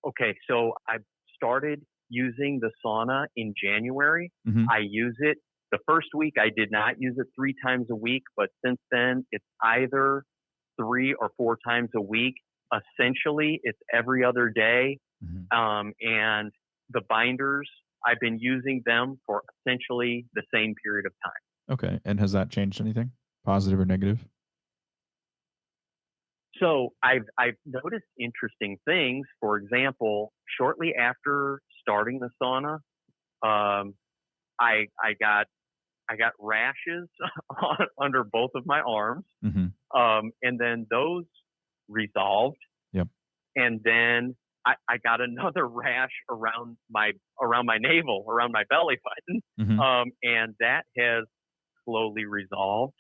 Okay, so I started using the sauna in January. Hmm. I use it the first week. I did not use it 3 times a week, but since then it's either 3 or 4 times a week. Essentially, it's every other day. Hmm. And the binders, I've been using them for essentially the same period of time. Okay. And has that changed anything, positive or negative? So I've noticed interesting things. For example, shortly after starting the sauna, um, I got rashes under both of my arms, Hmm. and then those resolved, Yep. and then I got another rash around my navel, around my belly button, Hmm. and that has slowly resolved.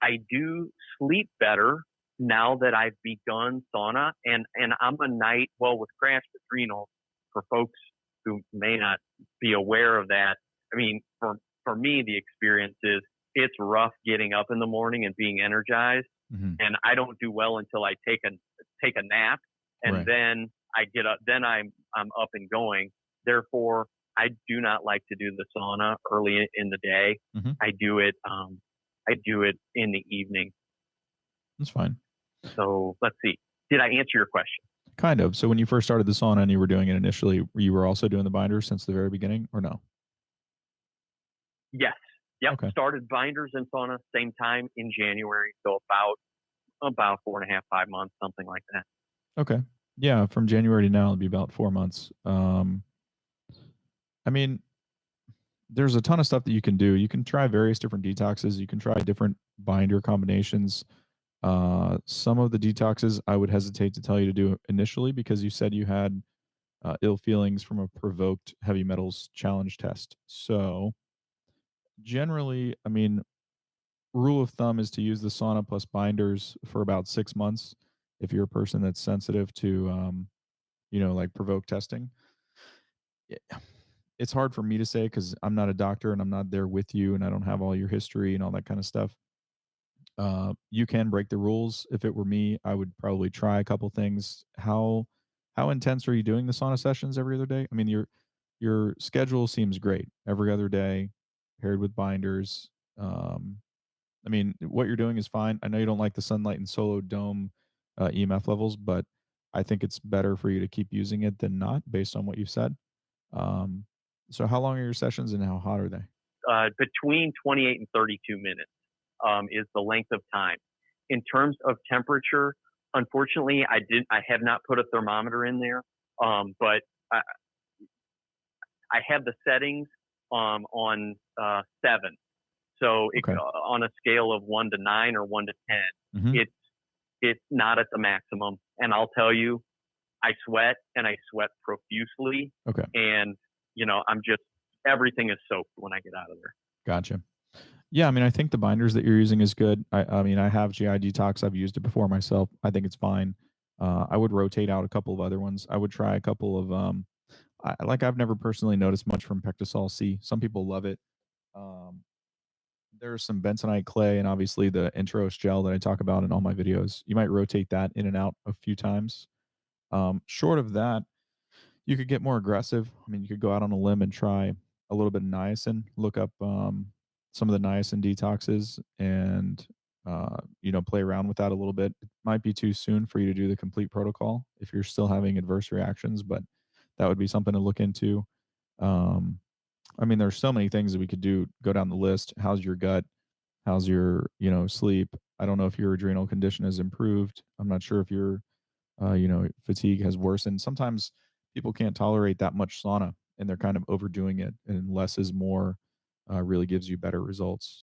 I do sleep better now that I've begun sauna, and I'm a night well with crashed adrenals. For folks who may not be aware of that, I mean, for me, the experience is it's rough getting up in the morning and being energized, Hmm. and I don't do well until I take a nap, and Right. then I get up. Then I'm up and going. Therefore, I do not like to do the sauna early in the day. Hmm. I do it. I do it in the evening. That's fine. So let's see. Did I answer your question? Kind of. So when you first started the sauna and you were doing it initially, you were also doing the binders since the very beginning, or no? Yes. Yep. Okay. Started binders and sauna same time in January. So about 4.5, 5 months, something like that. Okay. Yeah. From January to now, it'll be about 4 months. I mean, there's a ton of stuff that you can do. You can try various different detoxes. You can try different binder combinations. Some of the detoxes I would hesitate to tell you to do initially because you said you had ill feelings from a provoked heavy metals challenge test. So generally, I mean, rule of thumb is to use the sauna plus binders for about 6 months if you're a person that's sensitive to, like provoke testing. Yeah, it's hard for me to say because I'm not a doctor and I'm not there with you and I don't have all your history and all that kind of stuff. You can break the rules. If it were me, I would probably try a couple things. How intense are you doing the sauna sessions every other day? I mean, your schedule seems great. Every other day, paired with binders. Um, I mean, what you're doing is fine. I know you don't like the sunlight and solo dome EMF levels, but I think it's better for you to keep using it than not, based on what you've said. Um, so, how long are your sessions and how hot are they? Between 28 and 32 minutes is the length of time. In terms of temperature, unfortunately, I have not put a thermometer in there, but I have the settings on 7. So Okay. on a scale of 1 to 9 or 1 to 10, Hmm. it's not at the maximum. And I'll tell you, I sweat and I sweat profusely, Okay. and I'm just everything is soaked when I get out of there. Gotcha. Yeah, I mean, I think the binders that you're using is good. I mean, I have GI Detox. I've used it before myself. I think it's fine. I would rotate out a couple of other ones. I would try a couple of I've never personally noticed much from Pectosol C. Some people love it. Um, there's some bentonite clay and obviously the intros gel that I talk about in all my videos. You might rotate that in and out a few times. Short of that, you could get more aggressive. I mean, you could go out on a limb and try a little bit of niacin. Look up some of the niacin detoxes and play around with that a little bit. It might be too soon for you to do the complete protocol if you're still having adverse reactions, but that would be something to look into. Um, I mean, there's so many things that we could do. Go down the list. How's your gut? How's your sleep? I don't know if your adrenal condition has improved. I'm not sure if your fatigue has worsened. Sometimes people can't tolerate that much sauna and they're kind of overdoing it, and less is more really gives you better results.